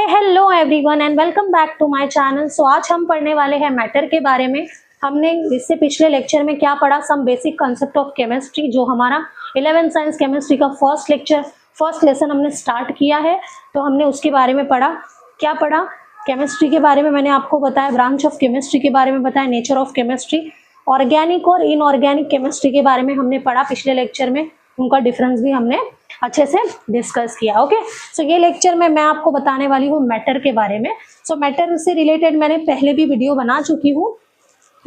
Hello everyone and welcome back to my channel. So आज हम पढ़ने वाले हैं मैटर के बारे में। हमने इससे पिछले लेक्चर में क्या पढ़ा, some basic concept of chemistry, जो हमारा 11th साइंस केमिस्ट्री का फर्स्ट लेसन हमने स्टार्ट किया है। तो हमने उसके बारे में पढ़ा। क्या पढ़ा? केमिस्ट्री के बारे में मैंने आपको बताया, ब्रांच ऑफ केमिस्ट्री के बारे में बताया, नेचर ऑफ केमिस्ट्री, ऑर्गेनिक और इनऑर्गेनिक केमिस्ट्री के बारे में हमने पढ़ा पिछले लेक्चर में। उनका डिफरेंस भी हमने अच्छे से डिस्कस किया। ओके, सो ये लेक्चर में मैं आपको बताने वाली हूँ मैटर के बारे में। सो मैटर से रिलेटेड मैंने पहले भी वीडियो बना चुकी हूँ,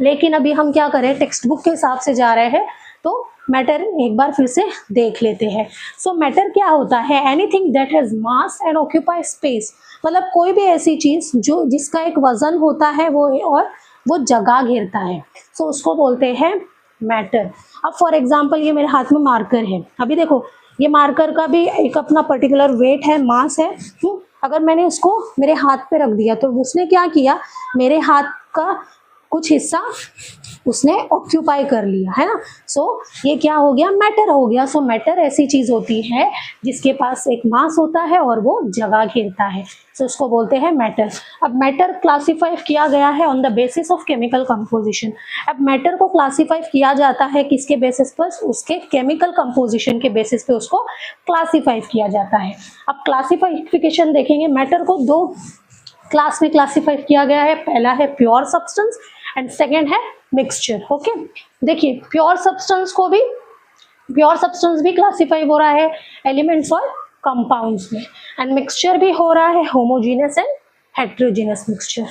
लेकिन अभी हम क्या करें, टेक्स्ट बुक के हिसाब से जा रहे हैं, तो मैटर एक बार फिर से देख लेते हैं। सो मैटर क्या होता है? Anything that has mass and occupy space, मतलब कोई भी ऐसी चीज जो जिसका एक वजन होता है वो जगह घेरता है, सो उसको बोलते हैं मैटर। अब फॉर एग्जाम्पल ये मेरे हाथ में मार्कर है, अभी देखो ये मार्कर का भी एक अपना पर्टिकुलर वेट है, मास है। अगर मैंने उसको मेरे हाथ पे रख दिया तो उसने क्या किया, मेरे हाथ का कुछ हिस्सा उसने ऑक्यूपाई कर लिया, है ना। सो ये क्या हो गया, मैटर हो गया। सो मैटर ऐसी चीज होती है जिसके पास एक मास होता है और वो जगह घेरता है, सो उसको बोलते हैं मैटर। अब मैटर क्लासीफाई किया गया है on the basis of chemical composition. अब मैटर को क्लासीफाई किया जाता है किसके बेसिस पर? उसके केमिकल कंपोजिशन के बेसिस पे उसको क्लासीफाई किया जाता है। अब क्लासिफिकेशन देखेंगे, मैटर को दो क्लास में क्लासीफाई किया गया है। पहला है प्योर सब्सटेंस एंड सेकेंड है मिक्सचर। ओके, देखिए प्योर सब्सटेंस भी क्लासीफाई हो रहा है एलिमेंट्स और कंपाउंड्स में, एंड मिक्सचर भी हो रहा है homogeneous and heterogeneous mixture.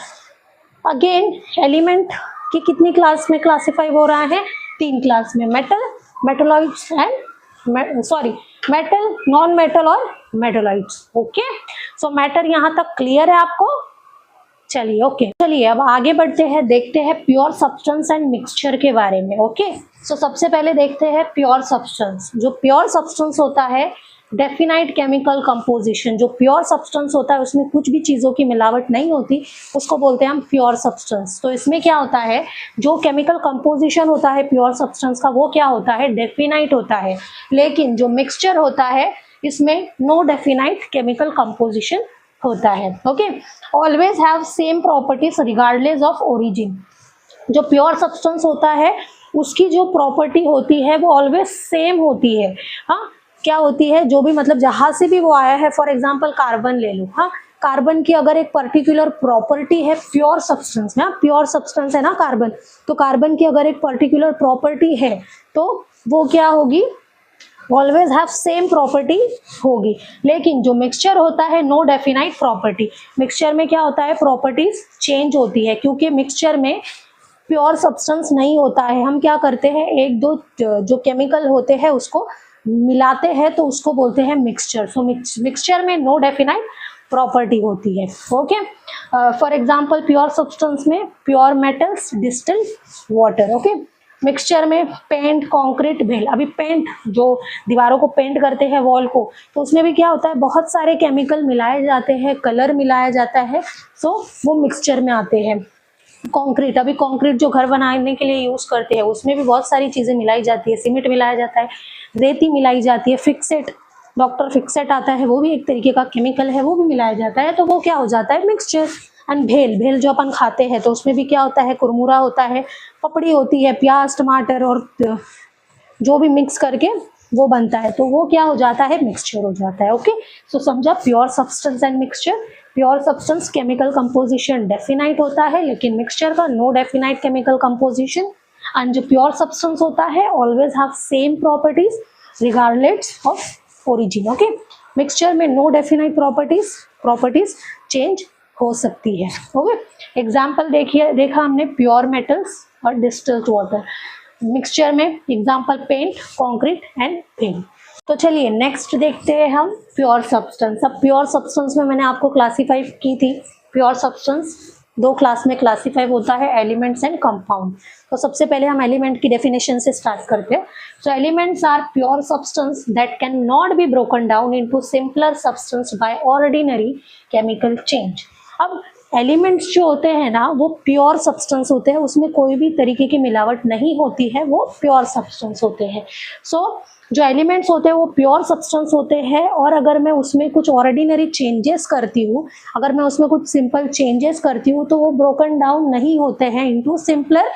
Again element की कितनी क्लास में क्लासीफाई हो रहा है? 3 क्लास में, metal, metalloids and metal, non metal और मेटलॉइड्स। ओके, सो मैटर यहाँ तक क्लियर है आपको? चलिए ओके, चलिए अब आगे बढ़ते हैं, देखते हैं प्योर सब्सटेंस एंड मिक्सचर के बारे में। ओके, सो सबसे पहले देखते हैं प्योर सब्सटेंस। जो प्योर सब्सटेंस होता है, डेफिनाइट केमिकल कंपोजिशन, जो प्योर सब्सटेंस होता है उसमें कुछ भी चीज़ों की मिलावट नहीं होती, उसको बोलते हैं हम प्योर सब्सटेंस। तो इसमें क्या होता है, जो केमिकल कंपोजिशन होता है प्योर सब्सटेंस का, वो क्या होता है, डेफिनाइट होता है। लेकिन जो मिक्सचर होता है इसमें नो डेफिनाइट केमिकल कंपोजिशन होता है। Okay, always have same properties regardless of origin. जो प्योर सब्सटेंस होता है उसकी जो प्रॉपर्टी होती है वो ऑलवेज सेम होती है। हाँ, क्या होती है, जो भी मतलब जहाँ से भी वो आया है, फॉर एग्जाम्पल कार्बन ले लो। हाँ, कार्बन की अगर एक पर्टिकुलर प्रॉपर्टी है प्योर सब्सटेंस में, प्योर सब्सटेंस है ना कार्बन, तो कार्बन की अगर एक पर्टिकुलर प्रॉपर्टी है तो वो क्या होगी, ऑलवेज हैव सेम प्रॉपर्टी होगी। लेकिन जो मिक्सचर होता है, नो डेफिनाइट प्रॉपर्टी। मिक्सचर में क्या होता है, प्रॉपर्टीज चेंज होती है, क्योंकि मिक्सचर में प्योर सब्सटेंस नहीं होता है। हम क्या करते हैं, एक दो जो केमिकल होते हैं उसको मिलाते हैं, तो उसको बोलते हैं मिक्सचर। सो मिक्सचर में नो डेफिनाइट प्रॉपर्टी होती है। Okay, for example pure substance में pure metals, distil water. Okay, mixture में पेंट, कंक्रीट, भेल। अभी पेंट जो दीवारों को पेंट करते हैं, वॉल को, तो उसमें भी क्या होता है, बहुत सारे केमिकल मिलाए जाते हैं, कलर मिलाया जाता है, सो वो मिक्सचर में आते हैं। कंक्रीट, अभी कंक्रीट जो घर बनाने के लिए यूज करते हैं उसमें भी बहुत सारी चीजें मिलाई जाती है, सीमेंट मिलाया जाता है, रेती मिलाई जाती है, फिक्सेट, डॉक्टर फिक्सेट आता है, वो भी एक तरीके का केमिकल है, वो भी मिलाया जाता है, तो वो क्या हो जाता है, मिक्सचर। एंड भेल जो अपन खाते हैं तो उसमें भी क्या होता है, कुरमुरा होता है, पपड़ी होती है, प्याज, टमाटर और जो भी मिक्स करके वो बनता है, तो वो क्या हो जाता है, मिक्सचर हो जाता है। ओके, सो समझा pure substance and mixture. Pure substance chemical composition definite होता है, लेकिन मिक्सचर का no definite chemical composition. And जो प्योर सब्सटेंस होता है always have same properties regardless of origin. Okay, mixture में नो डेफिनाइट प्रॉपर्टीज चेंज हो सकती है। ओके, एग्जाम्पल देखा हमने प्योर मेटल्स और डिस्टिल्ड वाटर। मिक्सचर में example paint, concrete and paint. तो चलिए नेक्स्ट देखते हैं हम प्योर सब्सटेंस। अब प्योर सब्सटेंस में मैंने आपको क्लासीफाई की थी, प्योर सब्सटेंस 2 क्लास में क्लासीफाई होता है, एलिमेंट्स एंड कंपाउंड। तो सबसे पहले हम एलिमेंट की डेफिनेशन से स्टार्ट करते हैं। So elements are pure substance that can not be broken down into simpler substance by ordinary chemical change. अब एलिमेंट्स जो होते हैं ना, वो प्योर सब्सटेंस होते हैं, उसमें कोई भी तरीके की मिलावट नहीं होती है, वो प्योर सब्सटेंस होते हैं। सो जो एलिमेंट्स होते हैं वो प्योर सब्सटेंस होते हैं, और अगर मैं उसमें कुछ ऑर्डिनरी चेंजेस करती हूँ, अगर मैं उसमें कुछ सिंपल चेंजेस करती हूँ, तो वो ब्रोकन डाउन नहीं होते हैं इनटू सिंपलर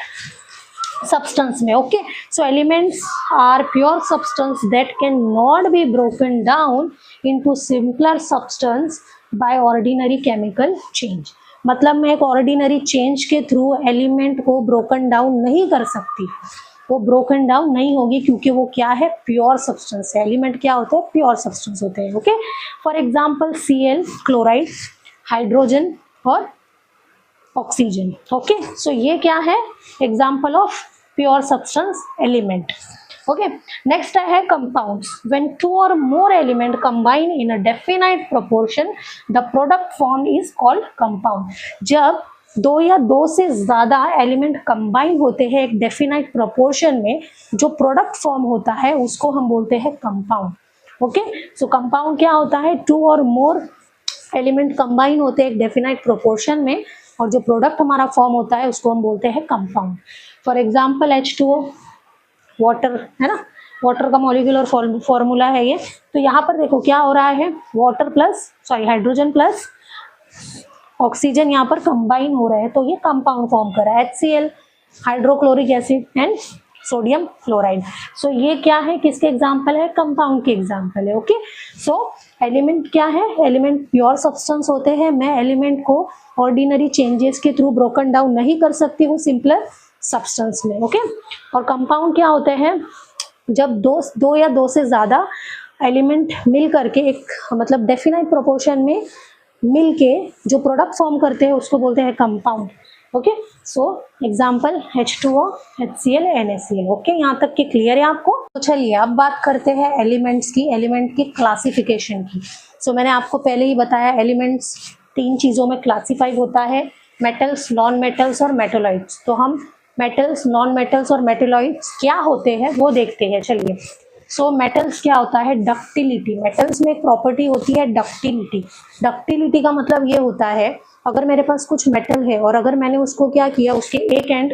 substance में. Okay, so elements are pure substance that cannot be broken down into simpler substance by ordinary chemical change. मतलब मैं एक ऑर्डिनरी चेंज के थ्रू एलिमेंट को ब्रोकन डाउन नहीं कर सकती, वो ब्रोकन डाउन नहीं होगी, क्योंकि वो क्या है, प्योर सब्सटेंस है. एलिमेंट क्या होते हैं, प्योर सब्सटेंस होते हैं. Okay, for example Cl chloride, hydrogen और ऑक्सीजन. ओके, सो ये क्या है, example of pure substance element. Okay, next है compounds. When 2 or more element combine in a definite proportion, the product formed is called compound. जब 2 या 2 से ज़्यादा element combine होते हैं एक डेफिनाइट प्रोपोर्शन में, जो प्रोडक्ट फॉर्म होता है उसको हम बोलते हैं कंपाउंड. ओके, सो कंपाउंड क्या होता है, 2 or more एलिमेंट कंबाइन होते हैं एक डेफिनाइट प्रोपोर्शन में, और जो प्रोडक्ट हमारा फॉर्म होता है उसको हम बोलते हैं compound. For example H2O, water है ना, वाटर का मॉलिक्यूलर फॉर्मूला है ये. तो यहाँ पर देखो क्या हो रहा है, water plus hydrogen plus oxygen यहाँ पर कंबाइन हो रहे हैं, तो ये कंपाउंड फॉर्म कर रहा है. HCl, hydrochloric acid and sodium chloride. So ये क्या है, किसके एग्जाम्पल है, कंपाउंड के एग्जाम्पल है. ओके, सो एलिमेंट क्या है, एलिमेंट प्योर सब्सटेंस होते हैं. मैं एलिमेंट को ऑर्डिनरी चेंजेस के थ्रू ब्रोकन डाउन नहीं कर सकती हूँ सिंपलर सब्सटेंस में. ओके, और कंपाउंड क्या होते हैं, जब दो या 2 से ज़्यादा एलिमेंट मिल करके एक मतलब डेफिनाइट प्रोपोर्शन में मिल के जो प्रोडक्ट फॉर्म करते हैं उसको बोलते हैं compound. Okay, so example H2O, HCl, NaCl. Okay, यहाँ तक के क्लियर है आपको. तो चलिए अब बात करते हैं एलिमेंट्स की, एलिमेंट की क्लासिफिकेशन की. सो मैंने आपको पहले ही बताया एलिमेंट्स 3 चीज़ों में क्लासीफाई होता है, मेटल्स, नॉन मेटल्स और मेटोलाइट्स. तो हम मेटल्स, नॉन मेटल्स और मेटोलाइट्स क्या होते हैं वो देखते हैं. चलिए, सो मेटल्स क्या होता है, डक्टिलिटी. मेटल्स में एक प्रॉपर्टी होती है डक्टिलिटी. डक्टिलिटी का मतलब ये होता है, अगर मेरे पास कुछ मेटल है और अगर मैंने उसको क्या किया, उसके एक एंड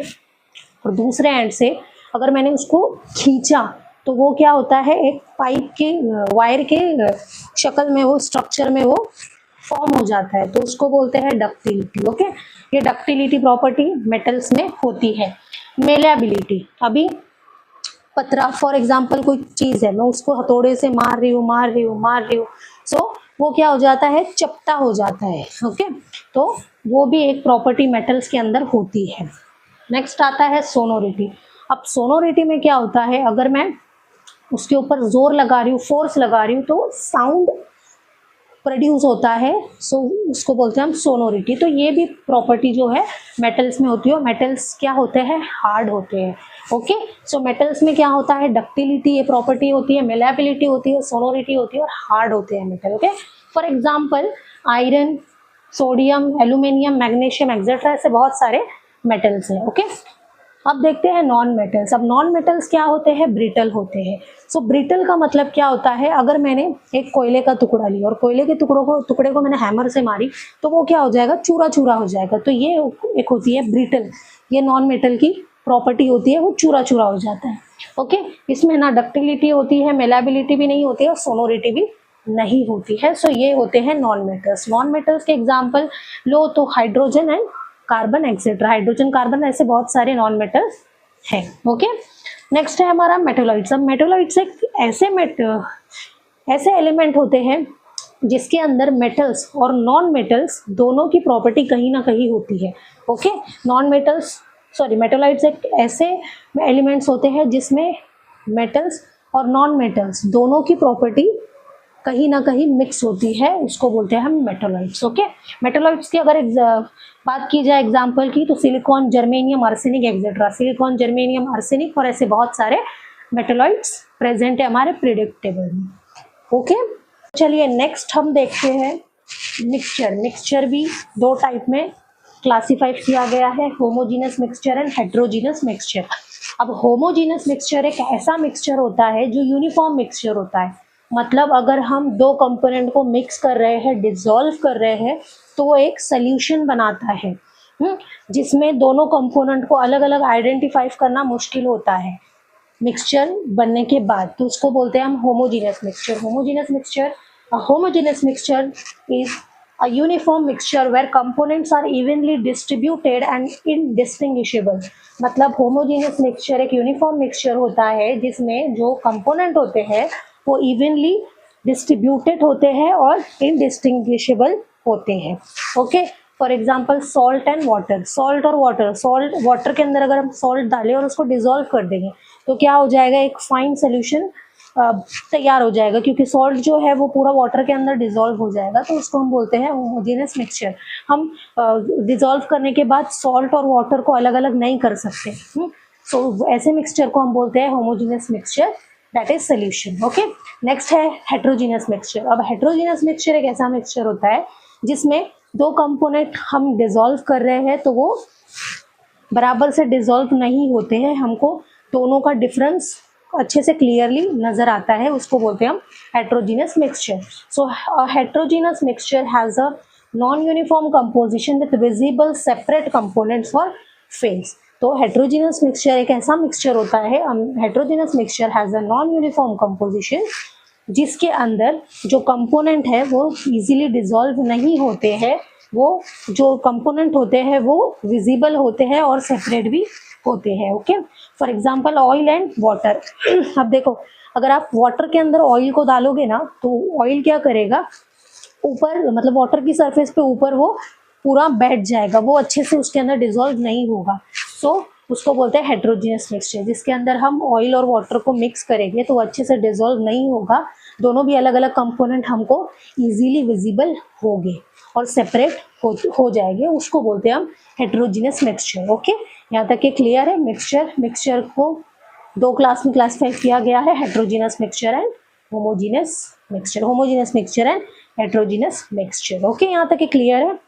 और दूसरे एंड से अगर मैंने उसको खींचा, तो वो क्या होता है, एक पाइप के वायर के शक्ल में, वो स्ट्रक्चर में वो फॉर्म हो जाता है, तो उसको बोलते हैं डक्टिलिटी. ओके, ये डक्टिलिटी प्रॉपर्टी मेटल्स में होती है. मेलेबिलिटी, अभी पतरा फॉर एग्जांपल कोई चीज़ है, मैं उसको हथौड़े से मार रही हूँ, सो वो क्या हो जाता है, चपटा हो जाता है. ओके, तो वो भी एक प्रॉपर्टी मेटल्स के अंदर होती है. नेक्स्ट आता है सोनोरिटी. अब सोनोरिटी में क्या होता है, अगर मैं उसके ऊपर जोर लगा रही हूँ, फोर्स लगा रही हूँ, तो साउंड प्रोड्यूस होता है, सो उसको बोलते हैं हम सोनोरिटी. तो ये भी प्रॉपर्टी जो है मेटल्स में होती है. मेटल्स क्या होते हैं, हार्ड होते हैं. ओके, सो मेटल्स में क्या होता है, डक्टिलिटी ये प्रॉपर्टी होती है, मेलेबिलिटी होती है, सोनोरिटी होती है और हार्ड होते हैं metal. Okay, for example iron, sodium, aluminium, magnesium etcetera, ऐसे बहुत सारे मेटल्स हैं. ओके, अब देखते हैं नॉन मेटल्स. अब नॉन मेटल्स क्या होते हैं, ब्रिटल होते हैं. सो ब्रिटल का मतलब क्या होता है, अगर मैंने एक कोयले का टुकड़ा लिया और कोयले के टुकड़े को मैंने हैमर से मारी, तो वो क्या हो जाएगा, चूरा चूरा हो जाएगा. तो ये एक होती है ब्रिटल, ये नॉन मेटल की प्रॉपर्टी होती है, वो चूरा चूरा हो जाता है. ओके, इसमें ना डक्टिलिटी होती है, मेलेबिलिटी भी नहीं होती है और सोनोरिटी भी नहीं होती है. सो ये होते हैं नॉन मेटल्स. नॉन मेटल्स के एग्जाम्पल लो तो hydrogen and carbon etcetera. Hydrogen, carbon, ऐसे बहुत सारे नॉन मेटल्स हैं. ओके, नेक्स्ट है हमारा मेटोलाइट्स. अब मेटोलाइट्स एक ऐसे एलिमेंट होते हैं जिसके अंदर मेटल्स और नॉन मेटल्स दोनों की प्रॉपर्टी कहीं ना कहीं होती है. ओके, मेटोलाइट्स एक ऐसे एलिमेंट्स होते हैं जिसमें मेटल्स और नॉन मेटल्स दोनों की प्रॉपर्टी कहीं ना कहीं मिक्स होती है, उसको बोलते हैं हम मेटोलाइट्स. ओके, मेटोलाइट्स की अगर बात की जाए एग्जांपल की, तो silicon, germanium, arsenic etcetera. Silicon, germanium, arsenic और ऐसे बहुत सारे मेटोलाइट्स प्रेजेंट है हमारे पीरियोडिक टेबल में. ओके, चलिए नेक्स्ट हम देखते हैं मिक्सचर. मिक्सचर भी 2 टाइप में क्लासीफाई किया गया है, homogeneous mixture and heterogeneous mixture. अब होमोजीनस मिक्सचर एक ऐसा मिक्सचर होता है जो यूनिफॉर्म मिक्सचर होता है. मतलब अगर हम 2 कंपोनेंट को मिक्स कर रहे हैं, डिसॉल्व कर रहे हैं, तो वो एक सॉल्यूशन बनाता है, जिसमें दोनों कंपोनेंट को अलग अलग आइडेंटिफाई करना मुश्किल होता है. मिक्सचर बनने के बाद, तो उसको बोलते हैं हम homogeneous mixture. Homogeneous mixture is a uniform mixture where components are evenly distributed and indistinguishable। मतलब homogeneous mixture एक यूनिफॉर्म मिक्सचर होता है जिसमें जो कंपोनेंट होते हैं वो इवनली डिस्ट्रीब्यूटेड होते हैं और इनडिस्टिंग्विशेबल होते हैं। Okay, for example salt and water, salt और वाटर, सॉल्ट वाटर के अंदर अगर हम सॉल्ट डालें और उसको डिसॉल्व कर देंगे तो क्या हो जाएगा, एक फाइन सोल्यूशन तैयार हो जाएगा, क्योंकि सॉल्ट जो है वो पूरा वाटर के अंदर डिसॉल्व हो जाएगा, तो उसको हम बोलते हैं होमोजेनियस मिक्सचर। हम डिसॉल्व करने के बाद सॉल्ट और वाटर को अलग अलग नहीं कर सकते, सो ऐसे मिक्सचर को हम बोलते हैं homogeneous mixture, that is solution. Okay, next है हेट्रोजीनियस मिक्सचर। अब हेट्रोजीनियस मिक्सचर एक ऐसा मिक्सचर होता है जिसमें दो कंपोनेंट हम डिसॉल्व कर रहे हैं तो वो बराबर से डिसॉल्व नहीं होते हैं, हमको दोनों का डिफरेंस अच्छे से क्लियरली नजर आता है, उसको बोलते हैं हम heterogeneous mixture. So heterogeneous mixture has a non uniform composition with visible separate components for phase. तो हेट्रोजीनियस मिक्सचर एक ऐसा मिक्सचर होता है, heterogeneous mixture has a non uniform composition जिसके अंदर जो कंपोनेंट है वो इजीली डिसॉल्व नहीं होते हैं, वो जो कंपोनेंट होते हैं वो विजिबल होते हैं और सेपरेट भी होते हैं। Okay, for example oil and water. अब देखो, अगर आप वाटर के अंदर ऑयल को डालोगे ना तो ऑयल क्या करेगा, ऊपर मतलब वाटर की सरफेस पे ऊपर वो पूरा बैठ जाएगा, वो अच्छे से उसके अंदर डिसॉल्व नहीं होगा। सो उसको बोलते हैं हेट्रोजीनियस मिक्सचर, जिसके अंदर हम ऑयल और वाटर को मिक्स करेंगे तो अच्छे से डिसॉल्व नहीं होगा, दोनों भी अलग अलग कंपोनेंट हमको इजीली विजिबल होंगे और सेपरेट हो जाएंगे, उसको बोलते हैं हम हेट्रोजीनियस मिक्सचर। ओके, यहाँ तक ये क्लियर है। मिक्सचर को दो क्लास में क्लासिफाई किया गया है, heterogeneous mixture and homogeneous mixture, homogeneous mixture and heterogeneous mixture. Okay, यहाँ तक ये क्लियर है।